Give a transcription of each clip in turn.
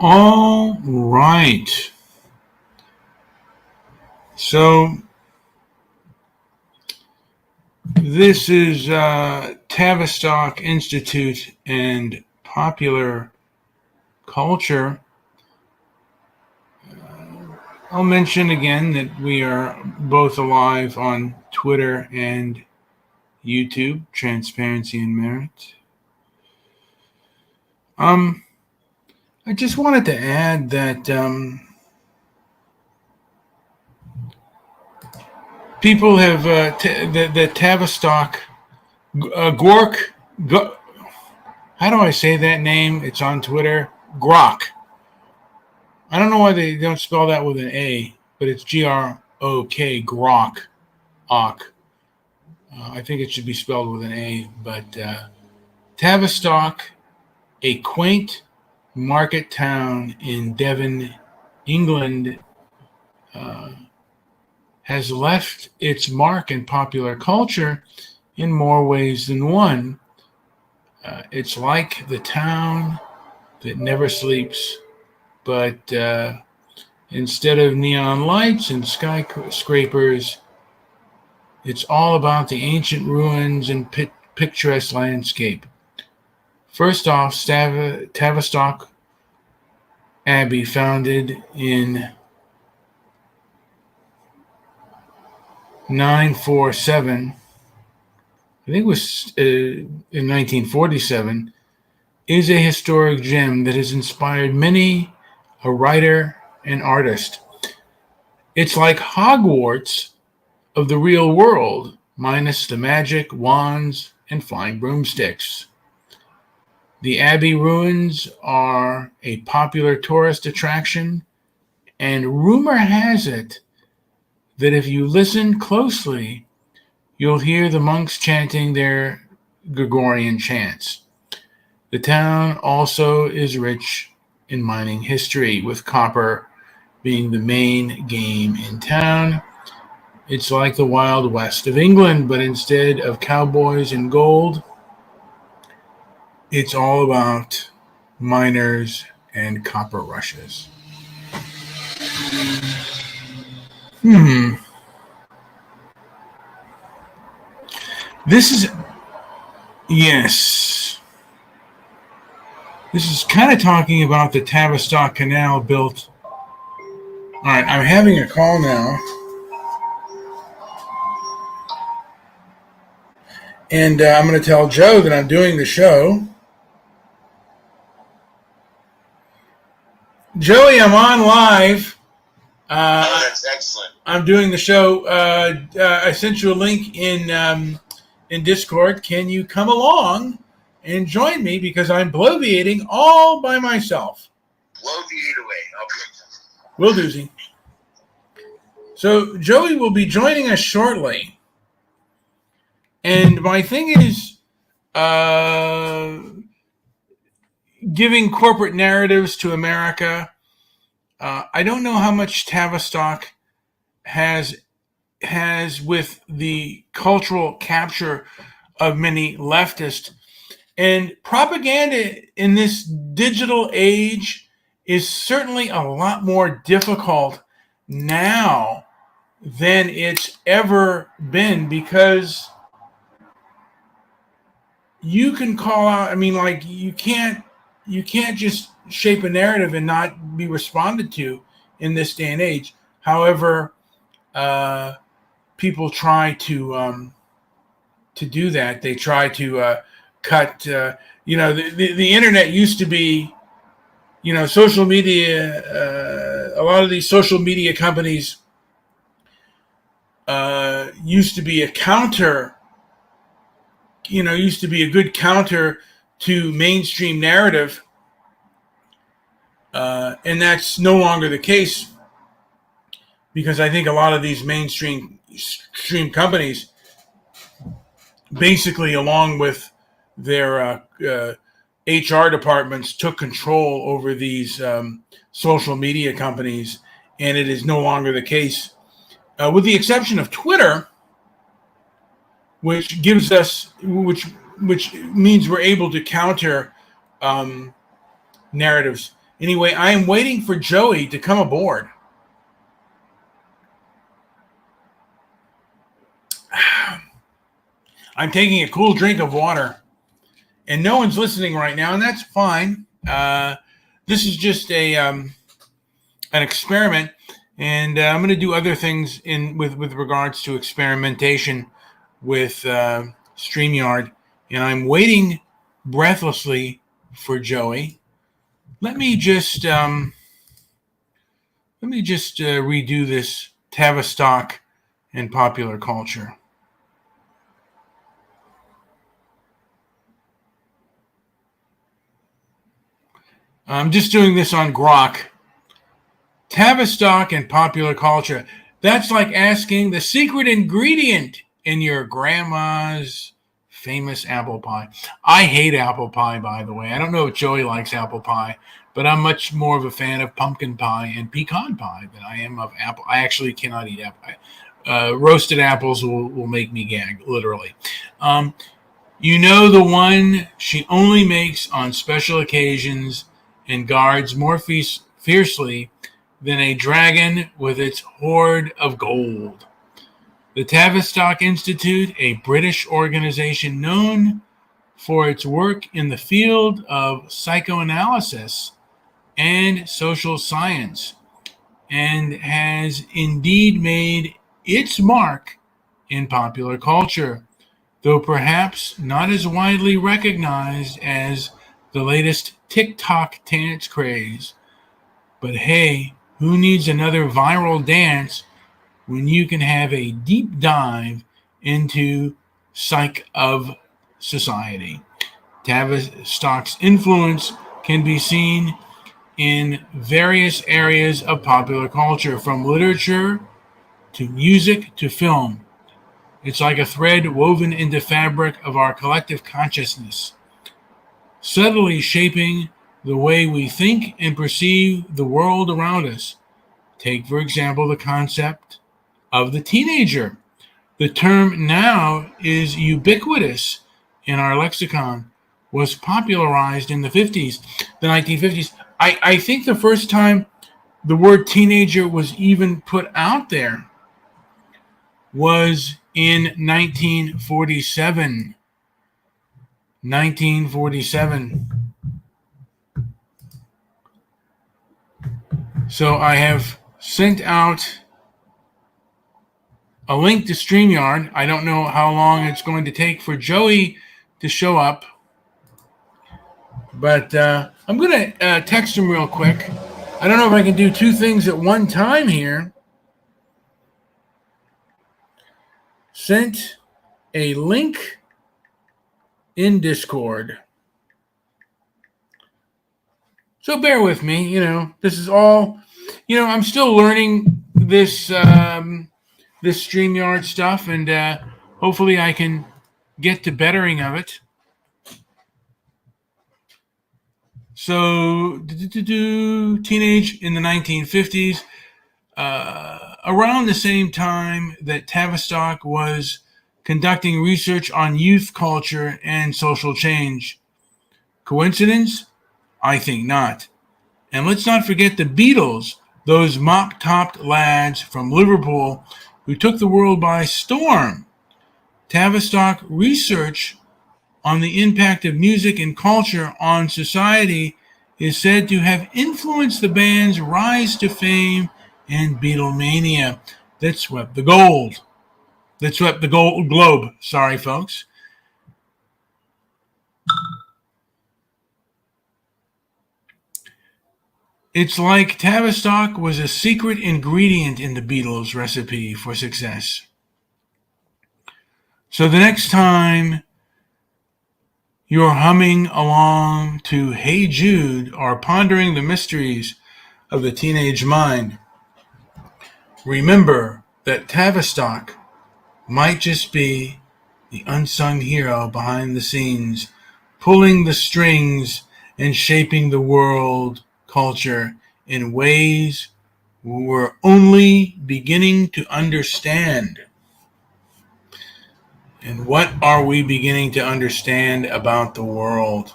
All right. So this is Tavistock Institute and popular culture. I'll mention again that we are both alive on Twitter and YouTube, Transparency and Merit. I just wanted to add that people have the Tavistock Gork. How do I say that name? It's on Twitter. Grok. I don't know why they don't spell that with an A, but it's Grok. Grok. I think it should be spelled with an A, but Tavistock, a quaint market town in Devon, England, has left its mark in popular culture in more ways than one. It's like the town that never sleeps, but instead of neon lights and skyscrapers, it's all about the ancient ruins and picturesque landscape. First off, Tavistock Abbey, founded in 947, I think it was in 1947, is a historic gem that has inspired many a writer and artist. It's like Hogwarts of the real world, minus the magic, wands, and flying broomsticks. The Abbey ruins are a popular tourist attraction, and rumor has it that if you listen closely, you'll hear the monks chanting their Gregorian chants. The town also is rich in mining history, with copper being the main game in town. It's like the Wild West of England, but instead of cowboys and gold, it's all about miners and copper rushes. This is, yes. This is kind of talking about the Tavistock Canal built. All right, I'm having a call now. And I'm going to tell Joe that I'm doing the show. Joey, I'm on live. That's excellent. I'm doing the show. I sent you a link in Discord. Can you come along and join me, because I'm bloviating all by myself? Bloviate away. Okay. Will doozy. So Joey will be joining us shortly. And my thing is giving corporate narratives to America. I don't know how much Tavistock has with the cultural capture of many leftists. And propaganda in this digital age is certainly a lot more difficult now than it's ever been, because you can call out, you can't just shape a narrative and not be responded to in this day and age. However, people try to do that. They try to cut. The internet used to be, social media. A lot of these social media companies used to be a counter. Used to be a good counter to mainstream narrative, and that's no longer the case, because I think a lot of these mainstream companies, basically along with their HR departments, took control over these social media companies, and it is no longer the case, with the exception of Twitter, which means we're able to counter narratives. Anyway, I am waiting for Joey to come aboard. I'm taking a cool drink of water, and no one's listening right now, and that's fine. This is just an experiment, and I'm going to do other things with regards to experimentation with StreamYard, and I'm waiting breathlessly for Joey. Let me just redo this Tavistock and popular culture. I'm just doing this on Grok. Tavistock and popular culture. That's like asking the secret ingredient in your grandma's famous apple pie. I hate apple pie, by the way. I don't know if Joey likes apple pie, but I'm much more of a fan of pumpkin pie and pecan pie than I am of apple. I actually cannot eat apple pie. Roasted apples will make me gag, literally. You know, the one she only makes on special occasions and guards more fiercely than a dragon with its hoard of gold. The Tavistock Institute, a British organization known for its work in the field of psychoanalysis and social science, and has indeed made its mark in popular culture, though perhaps not as widely recognized as the latest TikTok dance craze. But hey, who needs another viral dance when you can have a deep dive into psych of society? Tavistock's influence can be seen in various areas of popular culture, from literature to music to film. It's like a thread woven in the fabric of our collective consciousness, subtly shaping the way we think and perceive the world around us. Take, for example, the concept of the teenager. The term now is ubiquitous in our lexicon, was popularized in the 1950s. I think the first time the word teenager was even put out there was in 1947. 1947. So I have sent out a link to StreamYard. I don't know how long it's going to take for Joey to show up, but I'm going to text him real quick. I don't know if I can do two things at one time here. Sent a link in Discord. So bear with me. This is all, I'm still learning this this StreamYard stuff, and hopefully I can get to bettering of it. So, teenage in the 1950s, around the same time that Tavistock was conducting research on youth culture and social change. Coincidence? I think not. And let's not forget the Beatles, those mop-topped lads from Liverpool who took the world by storm. Tavistock research on the impact of music and culture on society is said to have influenced the band's rise to fame and Beatlemania that swept the gold globe. Sorry, folks. It's like Tavistock was a secret ingredient in the Beatles' recipe for success. So the next time you're humming along to Hey Jude or pondering the mysteries of the teenage mind, remember that Tavistock might just be the unsung hero behind the scenes, pulling the strings and shaping the world culture in ways we're only beginning to understand. And what are we beginning to understand about the world?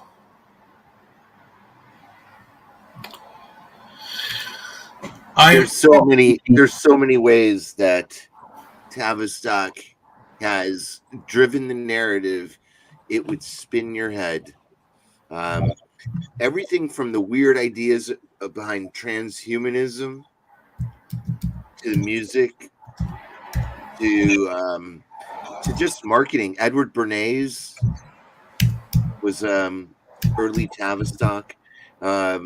I there's so many ways that Tavistock has driven the narrative. It would spin your head. Everything from the weird ideas behind transhumanism to the music to just marketing. Edward Bernays was early Tavistock. Yeah,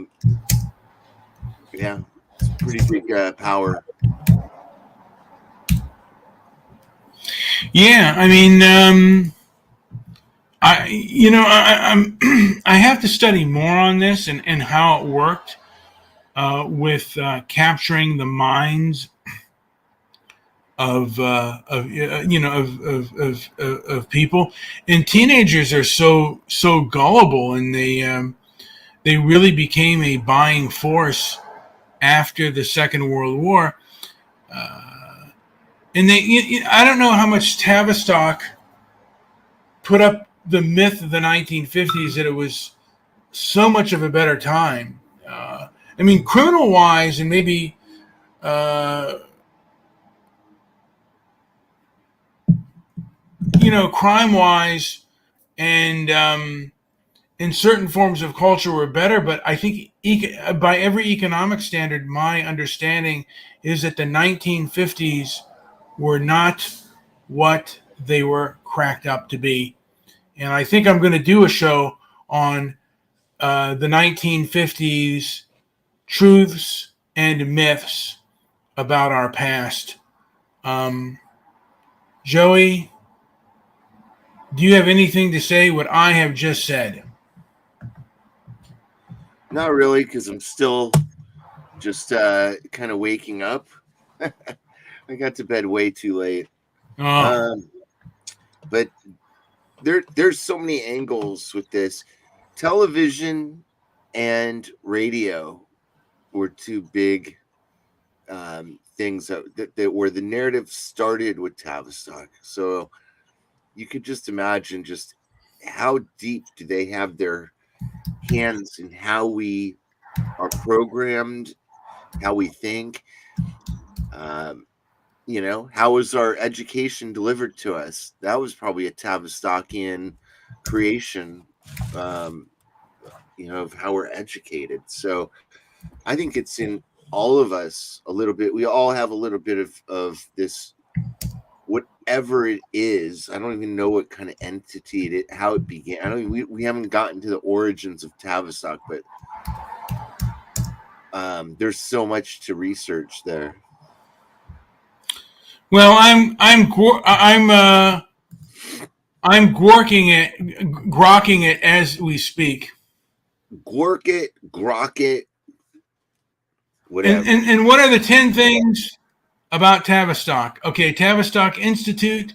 it's pretty big power. Yeah, I mean, I'm I have to study more on this and how it worked with capturing the minds of people. And teenagers are so gullible, and they really became a buying force after the Second World War. And I don't know how much Tavistock put up the myth of the 1950s that it was so much of a better time. I mean, criminal wise, and maybe crime wise, and in certain forms of culture were better. But I think by every economic standard, my understanding is that the 1950s were not what they were cracked up to be. And I think I'm going to do a show on the 1950s truths and myths about our past. Joey, do you have anything to say what I have just said? Not really, because I'm still just kind of waking up. I got to bed way too late. But there's so many angles with this. Television and radio were two big things that where the narrative started with Tavistock. So you could just imagine just how deep do they have their hands in how we are programmed, how we think. How was our education delivered to us? That was probably a Tavistockian creation, of how we're educated. So I think it's in all of us a little bit. We all have a little bit of this, whatever it is. I don't even know what kind of entity how it began. I don't. We haven't gotten to the origins of Tavistock, but there's so much to research there. Well, I'm grokking it as we speak. Gork it, grok it, whatever. And what are the 10 things about Tavistock? Okay, Tavistock Institute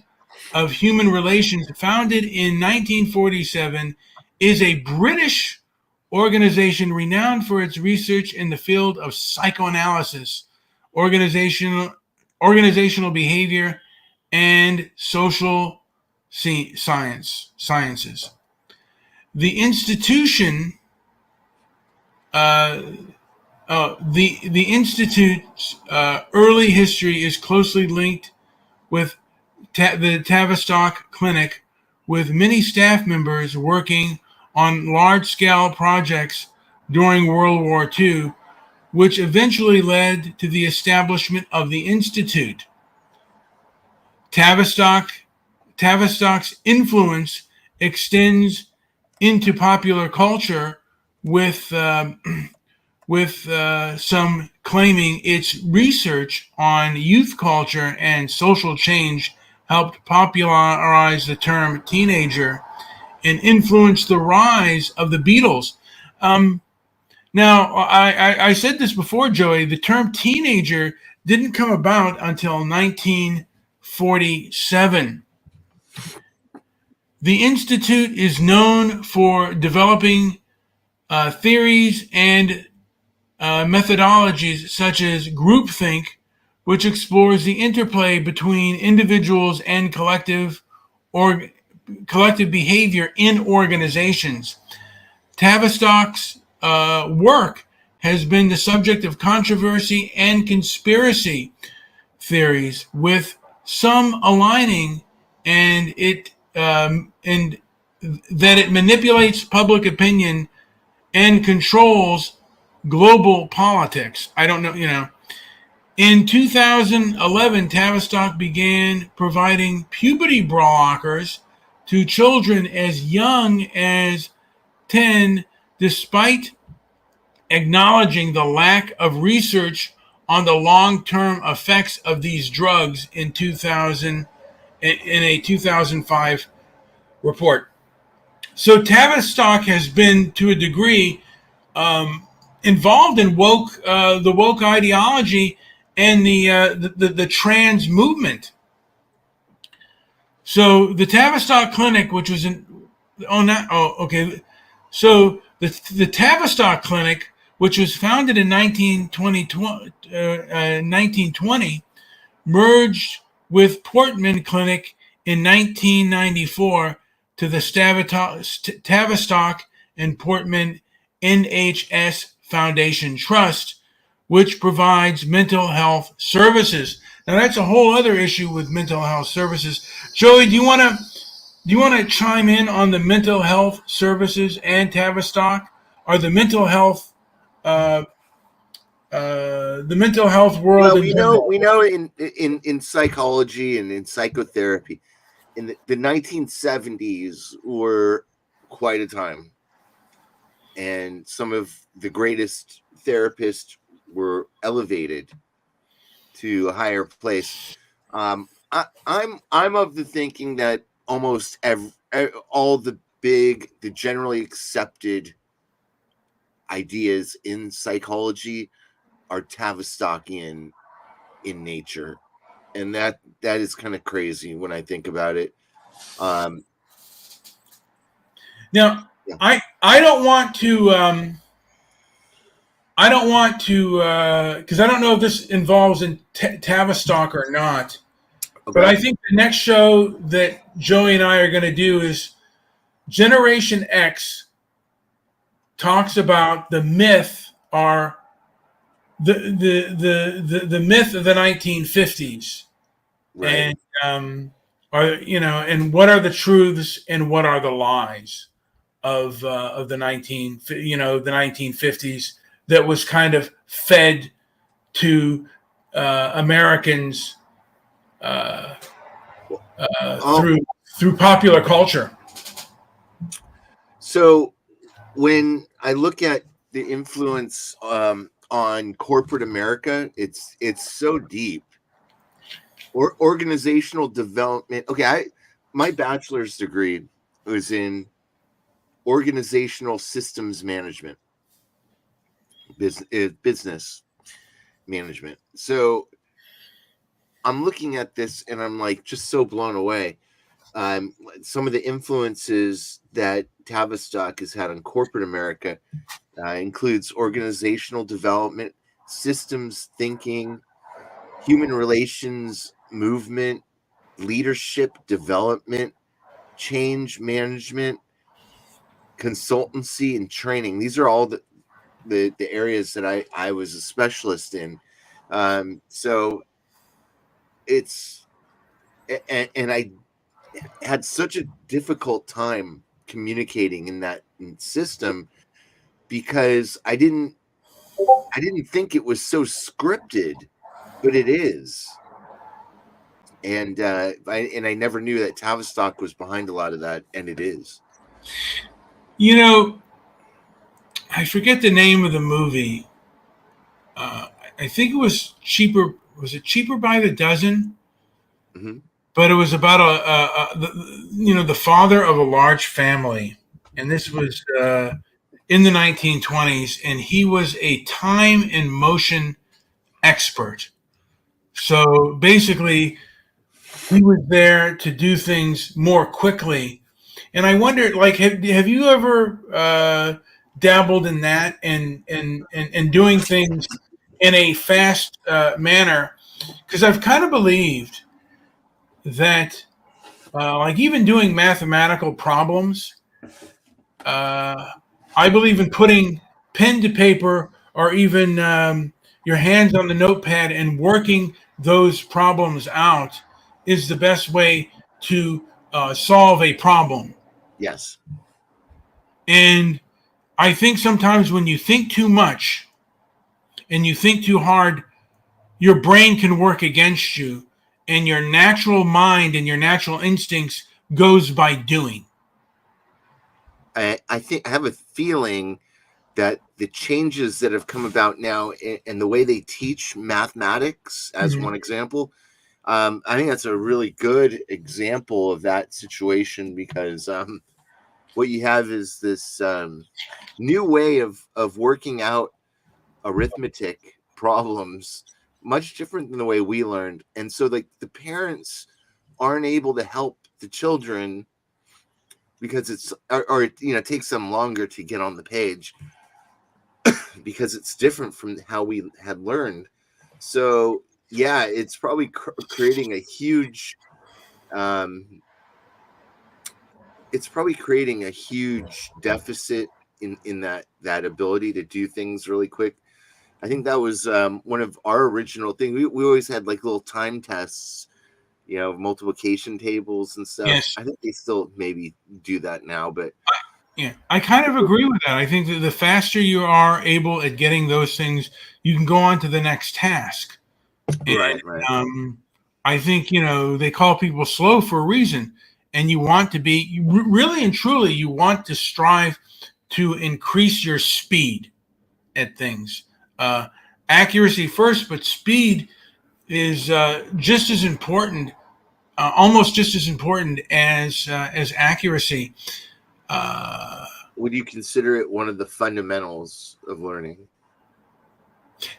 of Human Relations, founded in 1947, is a British organization renowned for its research in the field of psychoanalysis, organizational behavior, and social sciences. The institution, the institute's early history is closely linked with the Tavistock Clinic, with many staff members working on large-scale projects during World War II, which eventually led to the establishment of the Institute. Tavistock's influence extends into popular culture, with some claiming its research on youth culture and social change helped popularize the term teenager and influence the rise of the Beatles. Now, I said this before, Joey, the term teenager didn't come about until 1947. The Institute is known for developing theories and methodologies such as groupthink, which explores the interplay between individuals and collective behavior in organizations. Tavistock's work has been the subject of controversy and conspiracy theories, with some aligning and that it manipulates public opinion and controls global politics. I don't know. In 2011, Tavistock began providing puberty blockers to children as young as 10, despite acknowledging the lack of research on the long-term effects of these drugs in a 2005 report. So Tavistock has been, to a degree, involved in the woke ideology and the trans movement. So the Tavistock Clinic, which was So the Tavistock Clinic, which was founded in 1920, merged with Portman Clinic in 1994 to the Tavistock and Portman NHS Foundation Trust, which provides mental health services. Now that's a whole other issue with mental health services. Joey, do you want to chime in on the mental health services and Tavistock? Are the mental health world? Well, we know in psychology and in psychotherapy, in the 1970s were quite a time, and some of the greatest therapists were elevated to a higher place. I'm of the thinking that almost all the generally accepted ideas in psychology are Tavistockian in nature, and that is kind of crazy when I think about it. Now, Yeah. I don't want to because I don't know if this involves in Tavistock or not. Okay. But I think the next show that Joey and I are going to do is Generation X talks about the myth or the myth of the 1950s, Right. and and what are the truths and what are the lies of the 1950s that was kind of fed to Americans through popular culture. So when I look at the influence on corporate America, it's so deep. Or organizational development. Okay, my bachelor's degree was in organizational systems management, business management. So I'm looking at this and I'm like just so blown away. Some of the influences that Tavistock has had on corporate America includes organizational development, systems thinking, human relations movement, leadership development, change management, consultancy, and training. These are all the areas that I was a specialist in. So it's and I had such a difficult time communicating in that system because I didn't think it was so scripted, but it is. And I never knew that Tavistock was behind a lot of that, and it is. I forget the name of the movie. I think it was Cheaper. Was it Cheaper by the Dozen? Mm-hmm. But it was about the father of a large family, and this was in the 1920s, and he was a time and motion expert. So basically, he was there to do things more quickly. And I wonder, like, have you ever dabbled in that and doing things in a fast manner? Because I've kind of believed that, like, even doing mathematical problems, I believe in putting pen to paper or even your hands on the notepad and working those problems out is the best way to solve a problem. Yes. And I think sometimes when you think too much and you think too hard, your brain can work against you, and your natural mind and your natural instincts goes by doing. I think I have a feeling that the changes that have come about now in the way they teach mathematics, as one example, I think that's a really good example of that situation, because what you have is this new way of working out arithmetic problems, much different than the way we learned. And so like the parents aren't able to help the children because it's or it takes them longer to get on the page because it's different from how we had learned. So yeah, it's probably creating a huge deficit in that ability to do things really quick. I think that was one of our original things. We always had like little time tests, multiplication tables and stuff. Yes. I think they still maybe do that now, but Yeah, I kind of agree with that. I think that the faster you are able at getting those things, you can go on to the next task. And, right. I think, they call people slow for a reason. And you want to be, really and truly, you want to strive to increase your speed at things. Accuracy first, but speed is just as important, almost just as important as accuracy. Would you consider it one of the fundamentals of learning?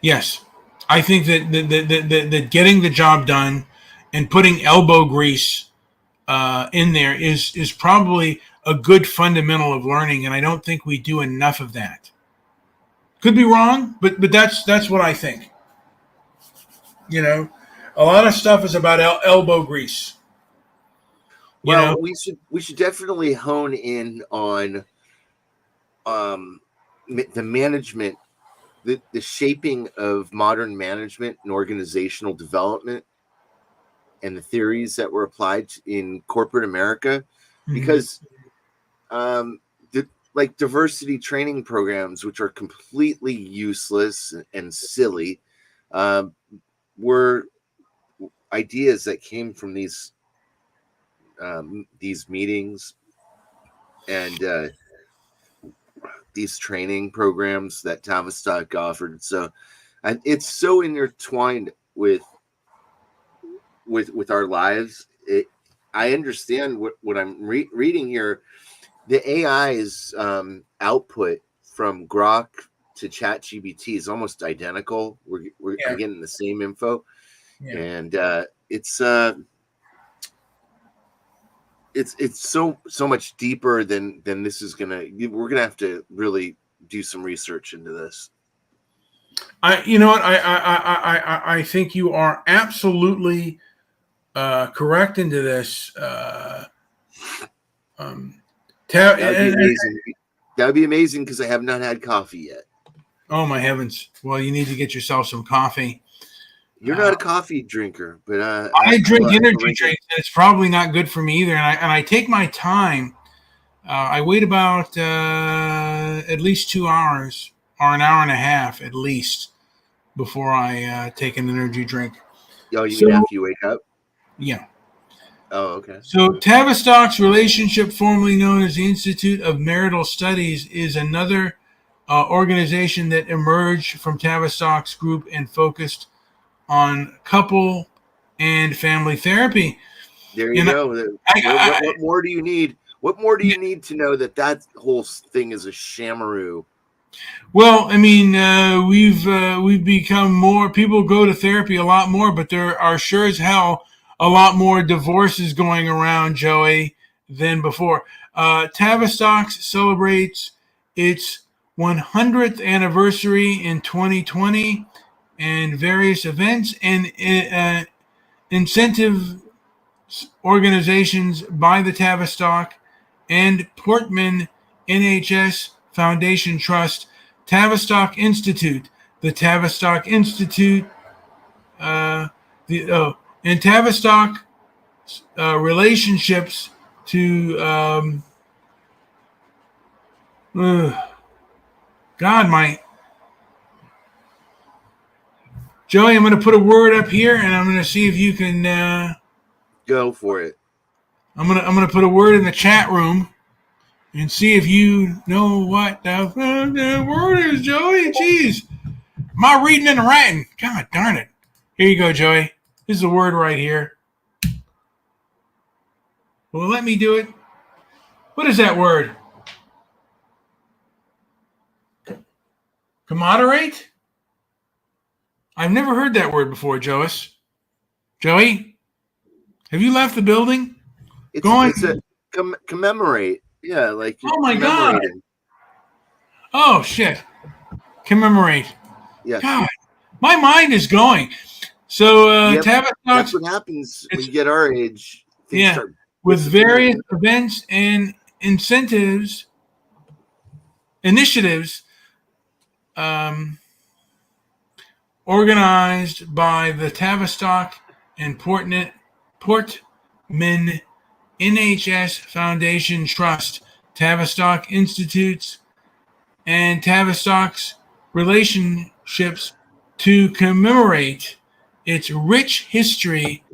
Yes, I think that getting the job done and putting elbow grease in there is probably a good fundamental of learning, and I don't think we do enough of that. Could be wrong, but that's what I think. A lot of stuff is about elbow grease. Well, we should definitely hone in on the management, the shaping of modern management and organizational development, and the theories that were applied in corporate America, because like diversity training programs, which are completely useless and silly, were ideas that came from these meetings and these training programs that Tavistock offered. So, and it's so intertwined with our lives. I understand what I'm reading here. The AI's output from Grok to ChatGPT is almost identical. We're getting the same info, and it's so much deeper than this is gonna. We're gonna have to really do some research into this. I think you are absolutely correct into this. That would be amazing. That would be amazing because I have not had coffee yet. Oh my heavens! Well, you need to get yourself some coffee. You're not a coffee drinker, but I drink energy drinks, and it's probably not good for me either. And I take my time. I wait about at least 2 hours or an hour and a half at least before I take an energy drink. Oh, you mean after you wake up? Yeah. Oh, okay. So Tavistock's relationship, formerly known as the Institute of Marital Studies, is another organization that emerged from Tavistock's group and focused on couple and family therapy. There you go. What more do you need? What more do you need to know that whole thing is a shamaroo? Well, I mean, we've become more. People go to therapy a lot more, but there are sure as hell a lot more divorces going around, Joey, than before. Tavistock celebrates its 100th anniversary in 2020, and various events and incentive organizations by the Tavistock and Portman NHS Foundation Trust Tavistock Institute. The Tavistock Institute, and Tavistock relationships to God, my Joey, I'm going to put a word up here, and I'm going to see if you can Go for it. I'm gonna put a word in the chat room and see if you know what the word is, Joey. Jeez, am I reading and writing? God darn it! Here you go, Joey. This is a word right here. Well, let me do it. What is that word? Commodorate? I've never heard that word before, Joey. Joey, have you left the building? It's a commemorate. Yeah, like oh my God. Oh shit. Commemorate. Yes. God, my mind is going. So Tavistock, that's what happens when you get our age. Yeah, with various events and initiatives, organized by the Tavistock and Portman NHS Foundation Trust, Tavistock Institutes, and Tavistock's relationships to commemorate its rich history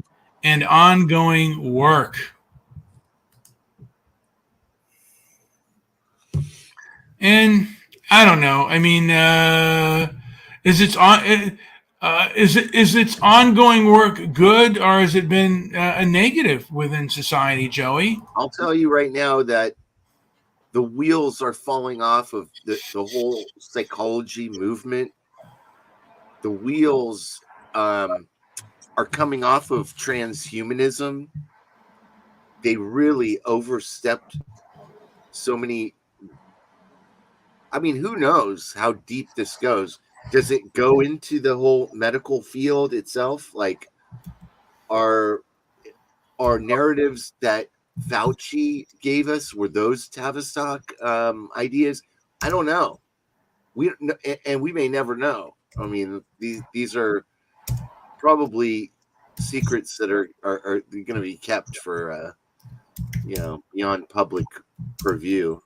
and ongoing work. And I don't know. I mean, is its ongoing work good, or has it been a negative within society, Joey? I'll tell you right now that the wheels are falling off of the whole psychology movement. The wheels are coming off of transhumanism. They really overstepped so many. I mean, who knows how deep this goes? Does it go into the whole medical field itself? Like, are narratives that Fauci gave us, were those Tavistock ideas? I don't know. We may never know. I mean, these are probably secrets that are going to be kept for beyond public purview.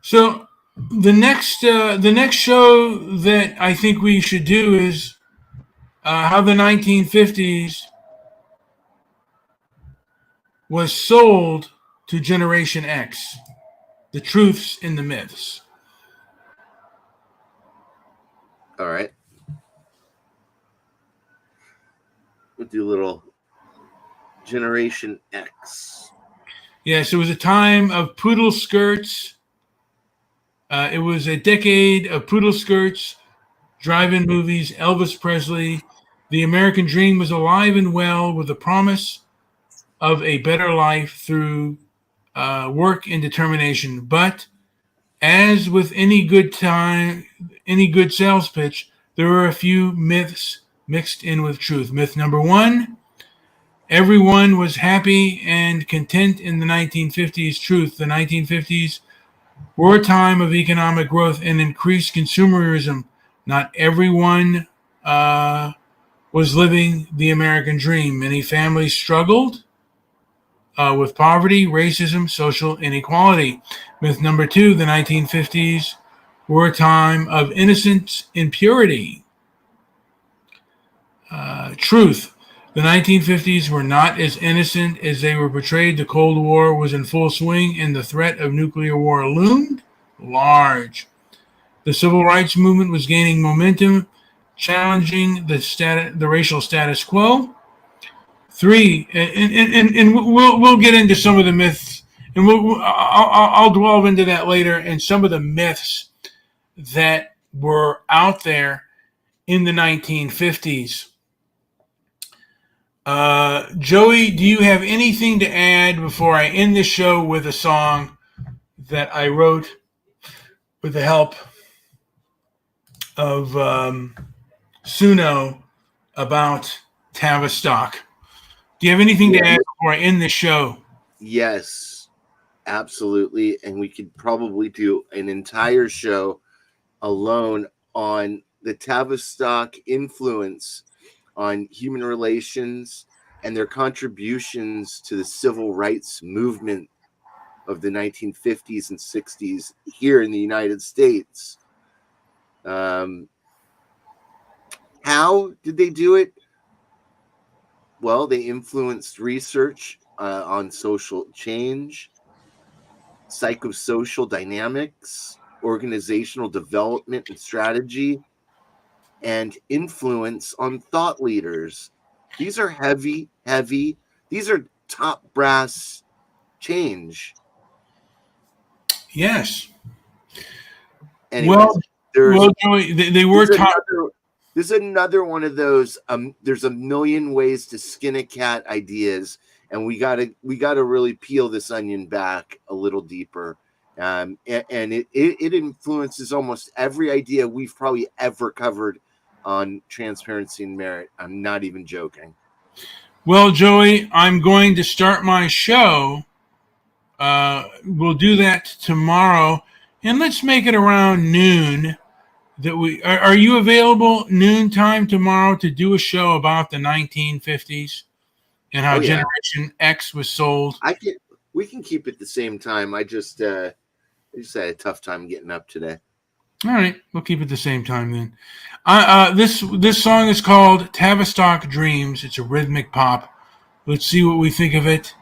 So the next show that I think we should do is how the 1950s was sold to Generation X, the truths and the myths. All right. We'll do a little Generation X. Yes, it was a time of poodle skirts. It was a decade of poodle skirts, drive-in movies, Elvis Presley. The American dream was alive and well with the promise of a better life through work and determination. But as with any good sales pitch, there were a few myths mixed in with truth. Myth number one: everyone was happy and content in the 1950s. Truth: the 1950s were a time of economic growth and increased consumerism. Not everyone was living the American dream. Many families struggled with poverty, racism, social inequality. Myth number two: the 1950s were a time of innocence and purity. Truth: the 1950s were not as innocent as they were portrayed. The Cold War was in full swing, and the threat of nuclear war loomed large. The civil rights movement was gaining momentum, challenging the racial status quo. Three, and we'll get into some of the myths, and I'll delve into that later, and some of the myths that were out there in the 1950s. Joey, do you have anything to add before I end the show with a song that I wrote with the help of Suno about Tavistock? Do you have anything to add before I end the show? Yes. Absolutely. And we could probably do an entire show alone on the Tavistock influence on human relations and their contributions to the civil rights movement of the 1950s and 60s here in the United States. How did they do it? Well, they influenced research on social change, psychosocial dynamics, organizational development and strategy, and influence on thought leaders. These are heavy. These are top brass change. Yes. Anyways, Joey, they were top. There's another one of those. There's a million ways to skin a cat ideas, and we gotta really peel this onion back a little deeper. And it influences almost every idea we've probably ever covered on transparency and merit. I'm not even joking. Well, Joey, I'm going to start my show. We'll do that tomorrow, and let's make it around noon. Are you available noontime tomorrow to do a show about the 1950s and how Generation X was sold? We can keep it the same time. I just had a tough time getting up today. All right, we'll keep it the same time then. This song is called Tavistock Dreams. It's a rhythmic pop. Let's see what we think of it.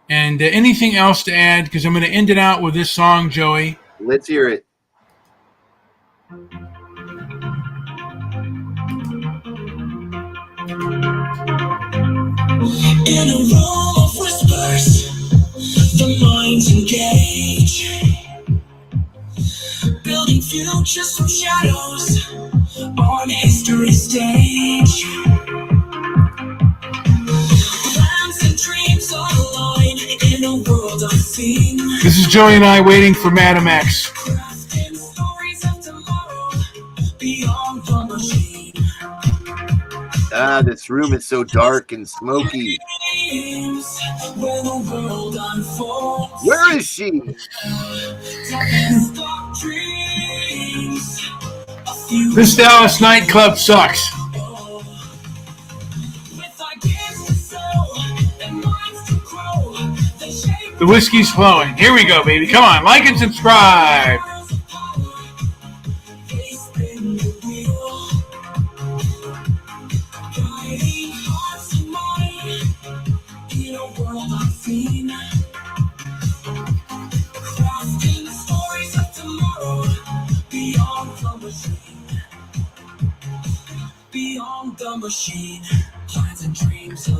And anything else to add? Because I'm going to end it out with this song, Joey. Let's hear it. In a room of whispers, the minds engage, building futures from shadows on history's stage. Plans and dreams align in a world unseen. This is Joey and I waiting for Madam X. Crafting stories of tomorrow beyond the machine. This room is so dark and smoky. Where is she? This Dallas nightclub sucks. The whiskey's flowing. Here we go, baby. Come on, like and subscribe.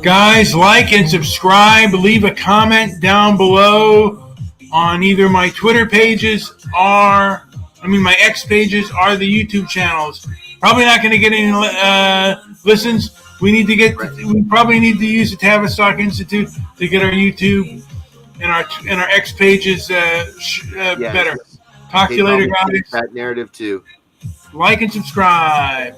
Guys, like and subscribe. Leave a comment down below on either my Twitter pages my X pages or the YouTube channels. Probably not going to get any listens. We probably need to use the Tavistock Institute to get our YouTube and our X pages better. Talk to you later, guys. That narrative too. Like and subscribe.